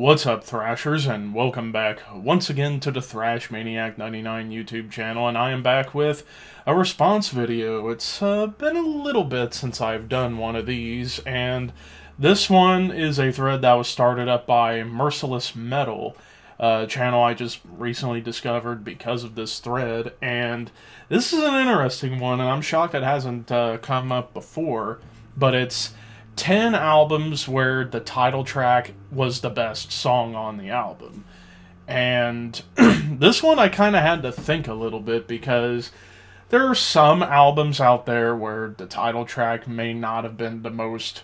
What's up, Thrashers, and welcome back once again to the Thrash Maniac 99 YouTube channel, and I am back with a response video. It's been a little bit since I've done one of these, and this one is a thread that was started up by Mercyless Metal, a channel I just recently discovered because of this thread, and this is an interesting one, and I'm shocked it hasn't come up before, but it's 10 albums where the title track was the best song on the album. And this one I kind of had to think a little bit because there are some albums out there where the title track may not have been the most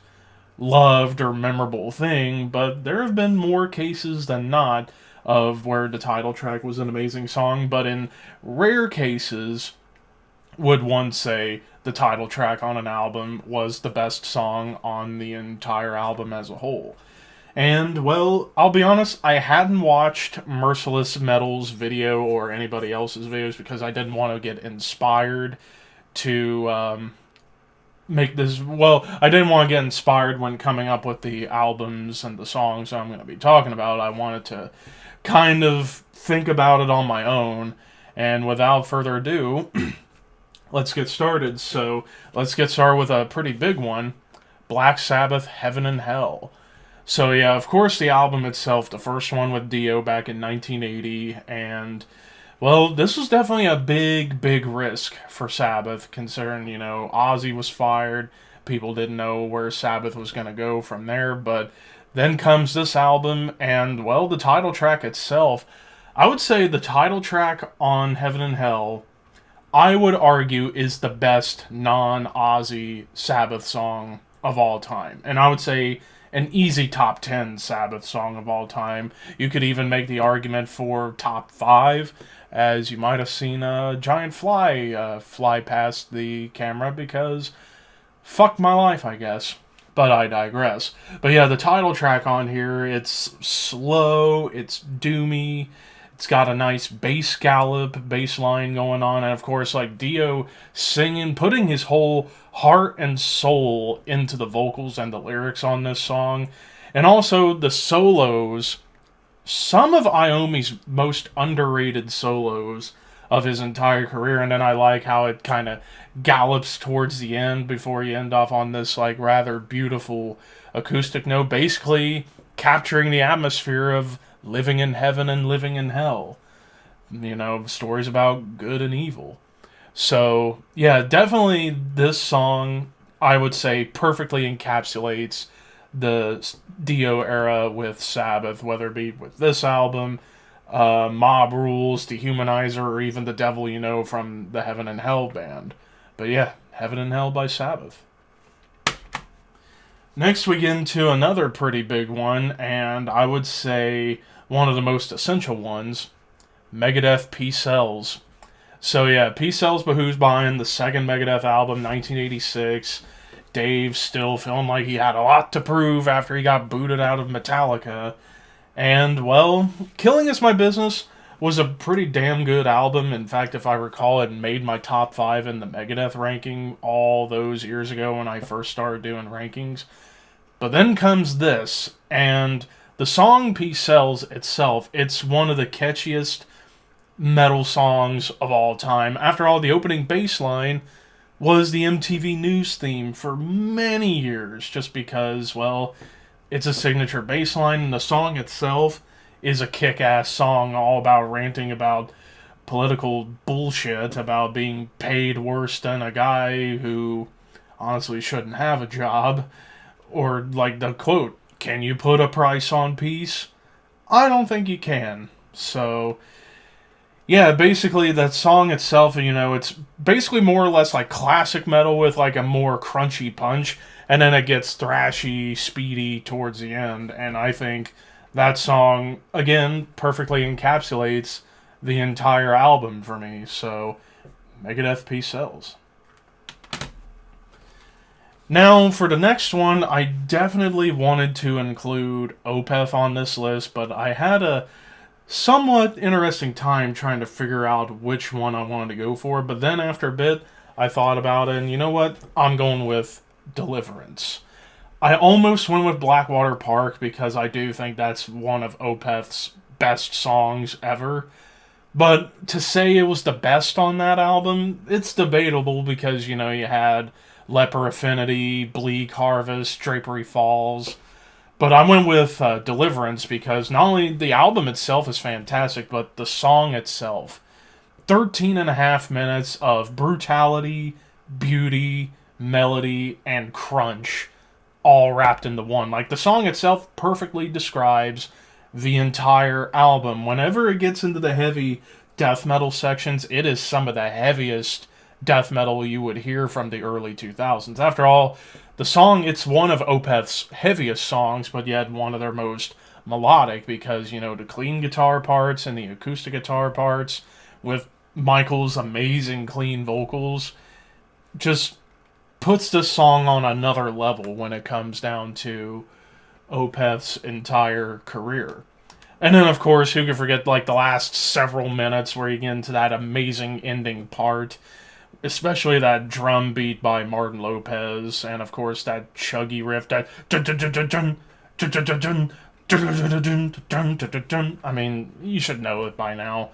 loved or memorable thing, but there have been more cases than not of where the title track was an amazing song, but in rare cases would one say the title track on an album was the best song on the entire album as a whole. And, well, I'll be honest, I hadn't watched Mercyless Metal's video or anybody else's videos because I didn't want to get inspired to make this... Well, I didn't want to get inspired when coming up with the albums and the songs I'm going to be talking about. I wanted to kind of think about it on my own. And without further ado... let's get started. So, let's get started with a pretty big one. Black Sabbath, Heaven and Hell. So yeah, of course the album itself, the first one with Dio back in 1980, and, well, this was definitely a big risk for Sabbath, considering, Ozzy was fired, people didn't know where Sabbath was going to go from there, but then comes this album, and, well, the title track itself, I would say the title track on Heaven and Hell, I would argue, is the best non-Ozzy Sabbath song of all time. And I would say an easy top 10 Sabbath song of all time. You could even make the argument for top 5, as you might have seen a giant fly fly past the camera, because fuck my life, I guess. But I digress. But yeah, the title track on here, it's slow, it's doomy. It's got a nice bass line going on, and of course, like Dio singing, putting his whole heart and soul into the vocals and the lyrics on this song. And also the solos, some of Iommi's most underrated solos of his entire career, and then I like how it kind of gallops towards the end before you end off on this like rather beautiful acoustic note, basically capturing the atmosphere of living in heaven and living in hell. Stories about good and evil. So, yeah, definitely this song, I would say, perfectly encapsulates the Dio era with Sabbath, whether it be with this album, Mob Rules, Dehumanizer, or even The Devil You Know from the Heaven and Hell band. But yeah, Heaven and Hell by Sabbath. Next we get into another pretty big one, and I would say one of the most essential ones, Megadeth Peace Sells. So yeah, Peace Sells, but who's buying the second Megadeth album, 1986. Dave still feeling like he had a lot to prove after he got booted out of Metallica. And, well, Killing Is My Business was a pretty damn good album. In fact, if I recall, it made my top 5 in the Megadeth ranking all those years ago when I first started doing rankings. But then comes this, and the song Peace Sells itself, it's one of the catchiest metal songs of all time. After all, the opening bass line was the MTV News theme for many years, just because, well, it's a signature bass line, and the song itself is a kick-ass song all about ranting about political bullshit, about being paid worse than a guy who honestly shouldn't have a job. Or, like the quote, "Can you put a price on peace?" I don't think you can. So, yeah, basically that song itself, it's basically more or less like classic metal with like a more crunchy punch, and then it gets thrashy, speedy towards the end, and I think that song, again, perfectly encapsulates the entire album for me. So, Megadeth Peace Sells. Now, for the next one, I definitely wanted to include Opeth on this list, but I had a somewhat interesting time trying to figure out which one I wanted to go for, but then after a bit, I thought about it, and you know what? I'm going with Deliverance. I almost went with Blackwater Park because I do think that's one of Opeth's best songs ever. But to say it was the best on that album, it's debatable because, you had Leper Affinity, Bleak Harvest, Drapery Falls. But I went with Deliverance because not only the album itself is fantastic, but the song itself. 13 and a half minutes of brutality, beauty, melody, and crunch all wrapped into one. Like, the song itself perfectly describes the entire album. Whenever it gets into the heavy death metal sections, it is some of the heaviest death metal you would hear from the early 2000s. After all, the song, it's one of Opeth's heaviest songs, but yet one of their most melodic because, the clean guitar parts and the acoustic guitar parts with Michael's amazing clean vocals just puts this song on another level when it comes down to Opeth's entire career. And then, of course, who could forget, like, the last several minutes where you get into that amazing ending part, especially that drum beat by Martin Lopez, and, of course, that chuggy riff, that I mean, you should know it by now.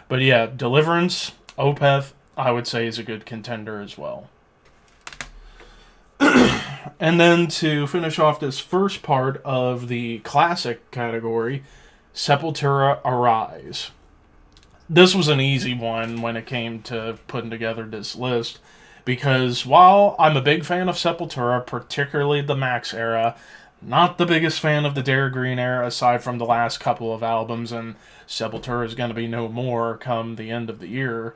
But yeah, Deliverance, Opeth, I would say is a good contender as well. And then to finish off this first part of the classic category, Sepultura Arise. This was an easy one when it came to putting together this list, because while I'm a big fan of Sepultura, particularly the Max era, not the biggest fan of the Dare Green era aside from the last couple of albums, and Sepultura is going to be no more come the end of the year.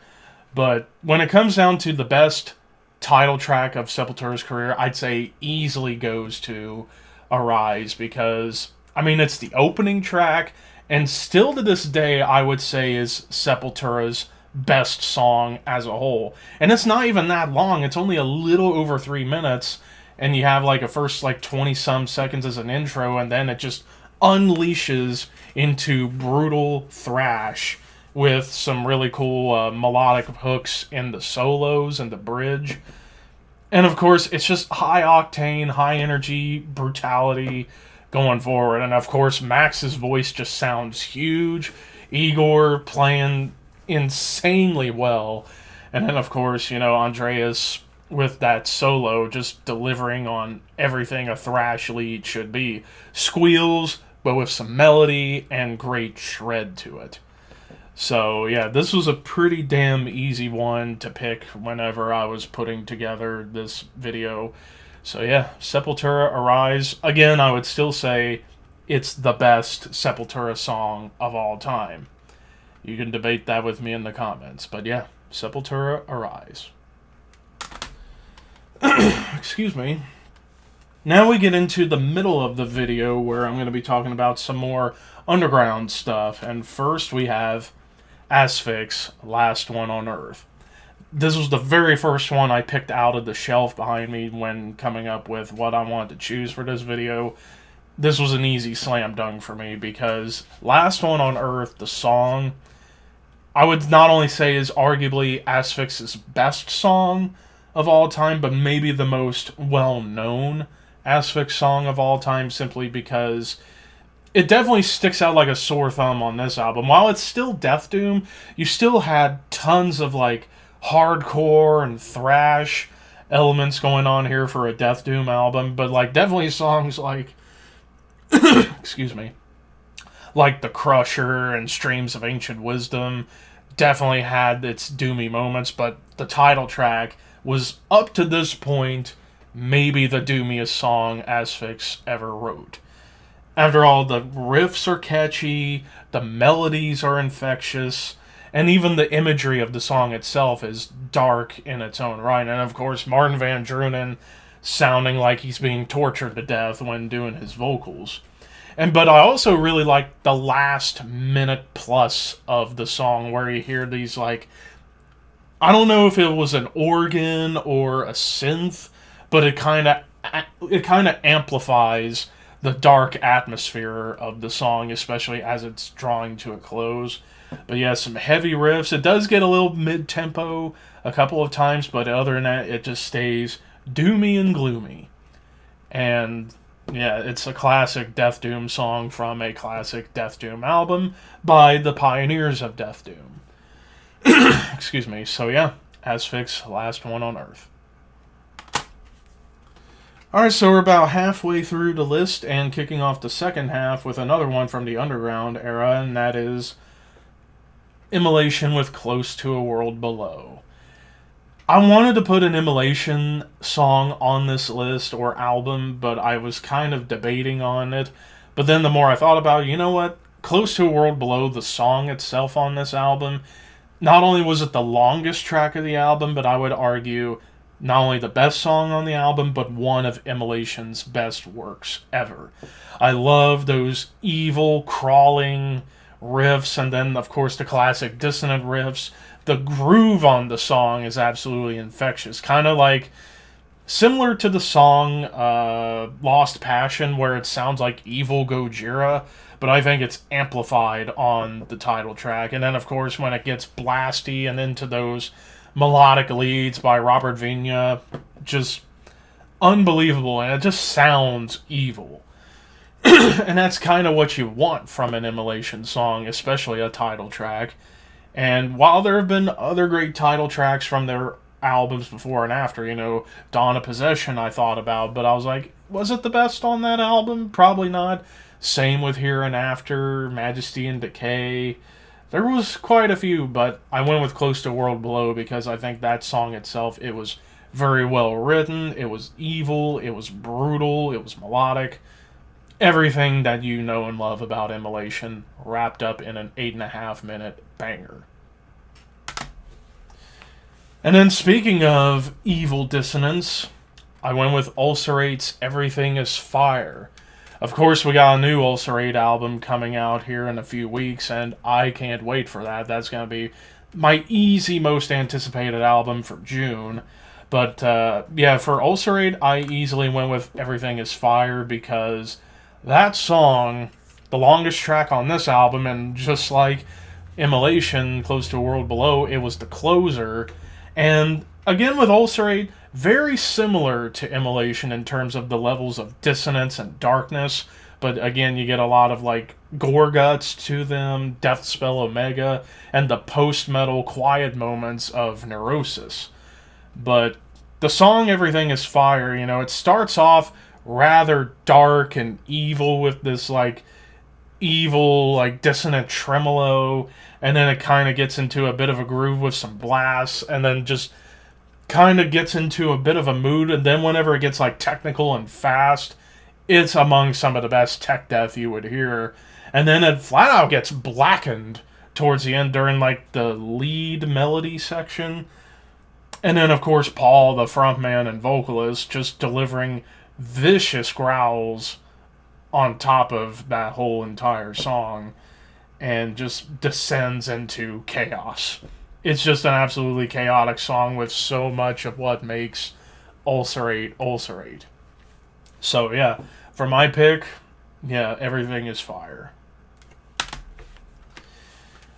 But when it comes down to the best title track of Sepultura's career, I'd say easily goes to Arise because, I mean, it's the opening track, and still to this day, I would say is Sepultura's best song as a whole. And it's not even that long. It's only a little over 3 minutes, and you have like a first like 20-some seconds as an intro, and then it just unleashes into brutal thrash with some really cool melodic hooks in the solos and the bridge. And of course, it's just high octane, high energy, brutality going forward. And of course, Max's voice just sounds huge. Igor playing insanely well. And then of course, Andreas with that solo just delivering on everything a thrash lead should be. Squeals, but with some melody and great shred to it. So, yeah, this was a pretty damn easy one to pick whenever I was putting together this video. So, yeah, Sepultura Arise. Again, I would still say it's the best Sepultura song of all time. You can debate that with me in the comments. But, yeah, Sepultura Arise. Excuse me. Now we get into the middle of the video where I'm going to be talking about some more underground stuff. And first we have Asphyx, Last One on Earth. This was the very first one I picked out of the shelf behind me when coming up with what I wanted to choose for this video. This was an easy slam dunk for me because Last One on Earth, the song, I would not only say is arguably Asphyx's best song of all time, but maybe the most well-known Asphyx song of all time, simply because it definitely sticks out like a sore thumb on this album. While it's still Death Doom, you still had tons of like hardcore and thrash elements going on here for a Death Doom album, but like definitely songs like excuse me, like The Crusher and Streams of Ancient Wisdom definitely had its doomy moments, but the title track was up to this point maybe the doomiest song Asphyx ever wrote. After all, the riffs are catchy, the melodies are infectious, and even the imagery of the song itself is dark in its own right. And of course, Martin Van Drunen sounding like he's being tortured to death when doing his vocals. But I also really like the last minute plus of the song where you hear these like, I don't know if it was an organ or a synth, but it kind of amplifies the dark atmosphere of the song, especially as it's drawing to a close. But yeah, some heavy riffs. It does get a little mid-tempo a couple of times, but other than that, it just stays doomy and gloomy. And Yeah, it's a classic Death Doom song from a classic Death Doom album by the pioneers of Death Doom. Excuse me. So yeah, Asphyx, Last One on Earth. Alright, so we're about halfway through the list and kicking off the second half with another one from the Underground era, and that is Immolation with Close to a World Below. I wanted to put an Immolation song on this list or album, but I was kind of debating on it. But then the more I thought about it, you know what? Close to a World Below, the song itself on this album, not only was it the longest track of the album, but I would argue not only the best song on the album, but one of Immolation's best works ever. I love those evil, crawling riffs, and then, of course, the classic dissonant riffs. The groove on the song is absolutely infectious. Kind of like, similar to the song Lost Passion, where it sounds like evil Gojira, but I think it's amplified on the title track. And then, of course, when it gets blasty and into those melodic leads by Robert Vigna, just unbelievable, and it just sounds evil. And that's kind of what you want from an Immolation song, especially a title track. And while there have been other great title tracks from their albums before and after, Dawn of Possession I thought about, but I was like, was it the best on that album? Probably not. Same with Here and After, Majesty and Decay. There was quite a few, but I went with Close to World Below because I think that song itself, it was very well written, it was evil, it was brutal, it was melodic. Everything that you know and love about Immolation wrapped up in an 8.5-minute banger. And then speaking of evil dissonance, I went with Ulcerate's Everything is Fire. Of course, we got a new Ulcerate album coming out here in a few weeks, and I can't wait for that. That's going to be my easy, most anticipated album for June. But, yeah, for Ulcerate, I easily went with Everything is Fire because that song, the longest track on this album, and just like Immolation, Close to a World Below, it was the closer. And again with Ulcerate, very similar to Immolation in terms of the levels of dissonance and darkness, but again you get a lot of like gore guts to them, Deathspell Omega, and the post-metal quiet moments of Neurosis. But the song Everything is Fire, it starts off rather dark and evil with this like evil like dissonant tremolo, and then it kind of gets into a bit of a groove with some blasts, and then just kind of gets into a bit of a mood, and then whenever it gets like technical and fast, it's among some of the best tech death you would hear. And then it flat out gets blackened towards the end during like the lead melody section. And then of course Paul, the frontman and vocalist, just delivering vicious growls on top of that whole entire song, and just descends into chaos. It's just an absolutely chaotic song with so much of what makes Ulcerate Ulcerate. So yeah, for my pick, yeah, Everything is Fire.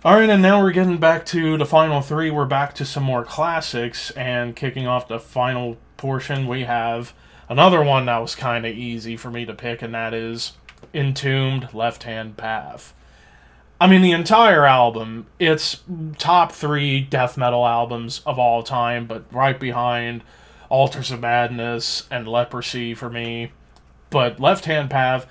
Alright, and now we're getting back to the final three. We're back to some more classics, and kicking off the final portion, we have another one that was kind of easy for me to pick, and that is Entombed, Left Hand Path. I mean, the entire album, it's top 3 death metal albums of all time, but right behind Altars of Madness and Leprosy for me. But Left Hand Path,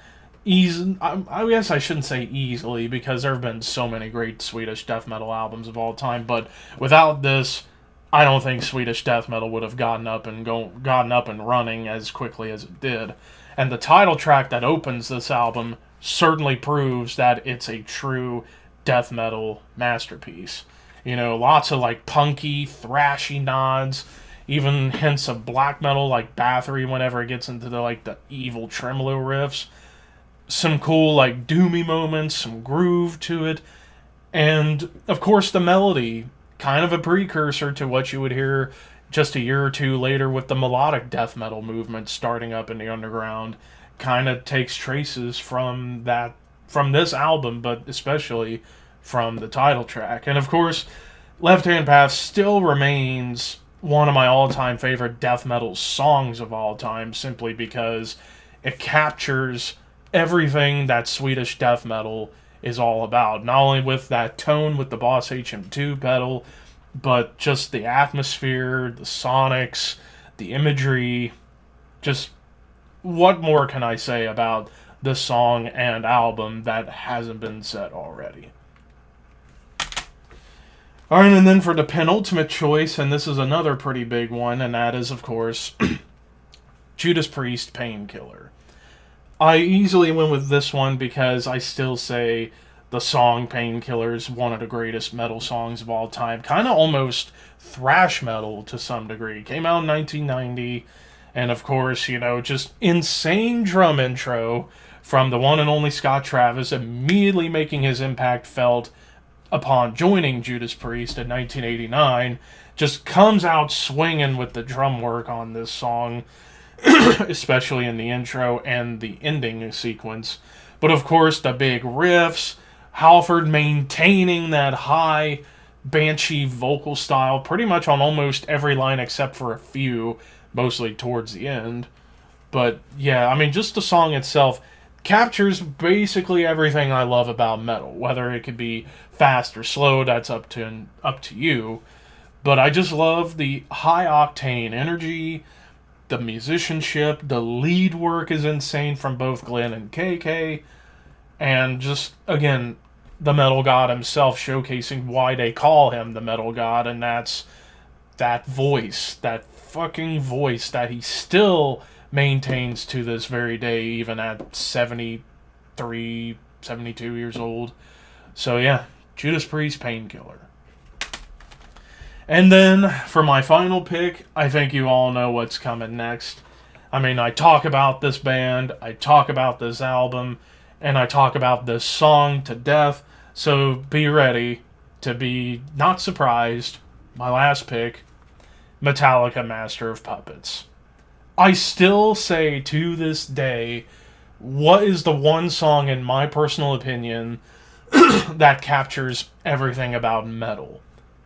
I guess I shouldn't say easily, because there have been so many great Swedish death metal albums of all time, but without this, I don't think Swedish death metal would have gotten up and running as quickly as it did. And the title track that opens this album certainly proves that it's a true death metal masterpiece. Lots of like punky, thrashy nods, even hints of black metal like Bathory whenever it gets into the evil tremolo riffs. Some cool like doomy moments, some groove to it, and of course the melody, kind of a precursor to what you would hear just a year or two later with the melodic death metal movement starting up in the underground. Kind of takes traces from this album, but especially from the title track. And of course, Left Hand Path still remains one of my all-time favorite death metal songs of all time, simply because it captures everything that Swedish death metal is all about. Not only with that tone with the Boss HM2 pedal, but just the atmosphere, the sonics, the imagery. Just what more can I say about this song and album that hasn't been said already? Alright, and then for the penultimate choice, and this is another pretty big one, and that is, of course, Judas Priest, Painkiller. I easily went with this one because I still say the song Painkiller is one of the greatest metal songs of all time. Kind of almost thrash metal to some degree. Came out in 1990, and of course, you know, just insane drum intro from the one and only Scott Travis, immediately making his impact felt upon joining Judas Priest in 1989. Just comes out swinging with the drum work on this song, especially in the intro and the ending sequence. But of course, the big riffs, Halford maintaining that high banshee vocal style pretty much on almost every line except for a few, mostly towards the end. But yeah, I mean, just the song itself captures basically everything I love about metal. Whether it could be fast or slow, that's up to you. But I just love the high octane energy, the musicianship, the lead work is insane from both Glenn and a.k.a. And just, again, the metal god himself showcasing why they call him the metal god, and that's that voice, that fucking voice that he still maintains to this very day, even at 73, 72 years old. So yeah, Judas Priest, Painkiller. And then, for my final pick, I think you all know what's coming next. I mean, I talk about this band, I talk about this album, and I talk about this song to death, so be ready to be not surprised. My last pick, Metallica, Master of Puppets. I still say to this day, what is the one song, in my personal opinion, that captures everything about metal?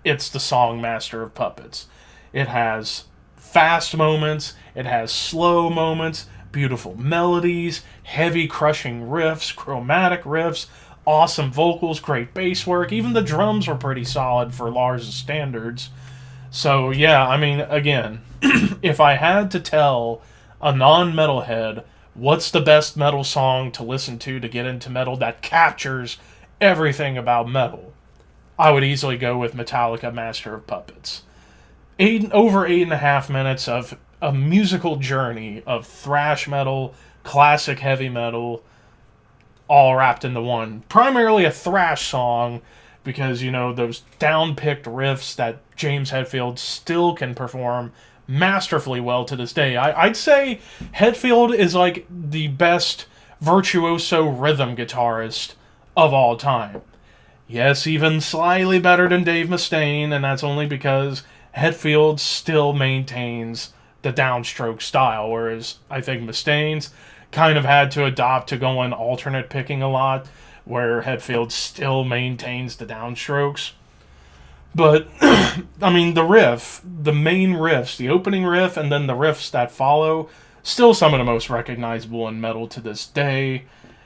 It's the song Master of Puppets. It has fast moments, it has slow moments, beautiful melodies, heavy crushing riffs, chromatic riffs, awesome vocals, great bass work. Even the drums were pretty solid for Lars' standards. So yeah, I mean, again, if I had to tell a non-metalhead what's the best metal song to listen to get into metal that captures everything about metal, I would easily go with Metallica, Master of Puppets. Over 8.5 minutes of a musical journey of thrash metal, classic heavy metal, all wrapped into one. Primarily a thrash song, because, you know, those down-picked riffs that James Hetfield still can perform masterfully well to this day. I'd say Hetfield is like the best virtuoso rhythm guitarist of all time. Yes, even slightly better than Dave Mustaine, and that's only because Hetfield still maintains the downstroke style, whereas I think Mustaine's kind of had to adopt to going alternate picking a lot, where Hetfield still maintains the downstrokes. But, I mean, the riff, the main riffs, the opening riff and then the riffs that follow, still some of the most recognizable in metal to this day.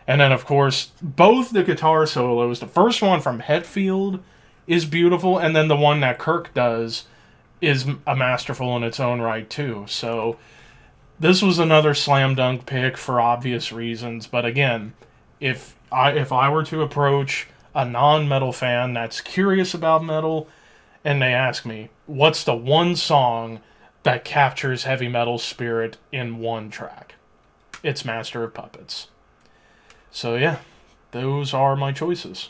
And then, of course, both the guitar solos, the first one from Hetfield is beautiful, and then the one that Kirk does is a masterful in its own right, too. So, this was another slam dunk pick for obvious reasons. But again, if I were to approach a non-metal fan that's curious about metal, and they ask me, what's the one song that captures heavy metal spirit in one track? It's Master of Puppets. So yeah, those are my choices.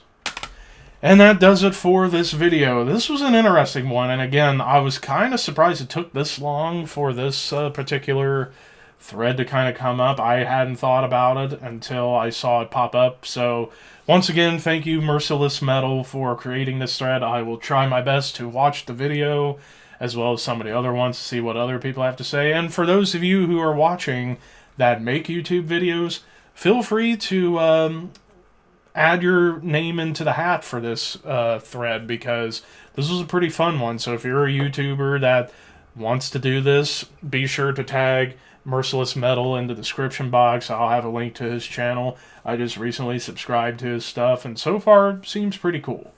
And that does it for this video. This was an interesting one, and again, I was kind of surprised it took this long for this particular thread to kind of come up. I hadn't thought about it until I saw it pop up. So once again, thank you Mercyless Metal for creating this thread. I will try my best to watch the video as well as some of the other ones to see what other people have to say. And for those of you who are watching that make YouTube videos, feel free to add your name into the hat for this thread, because this was a pretty fun one. So if you're a YouTuber that wants to do this, be sure to tag Mercyless Metal in the description box. I'll have a link to his channel. I just recently subscribed to his stuff, and so far seems pretty cool.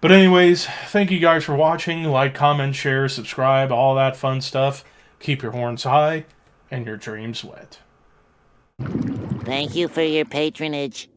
But anyways, thank you guys for watching. Like, comment, share, subscribe, all that fun stuff. Keep your horns high and your dreams wet. Thank you for your patronage.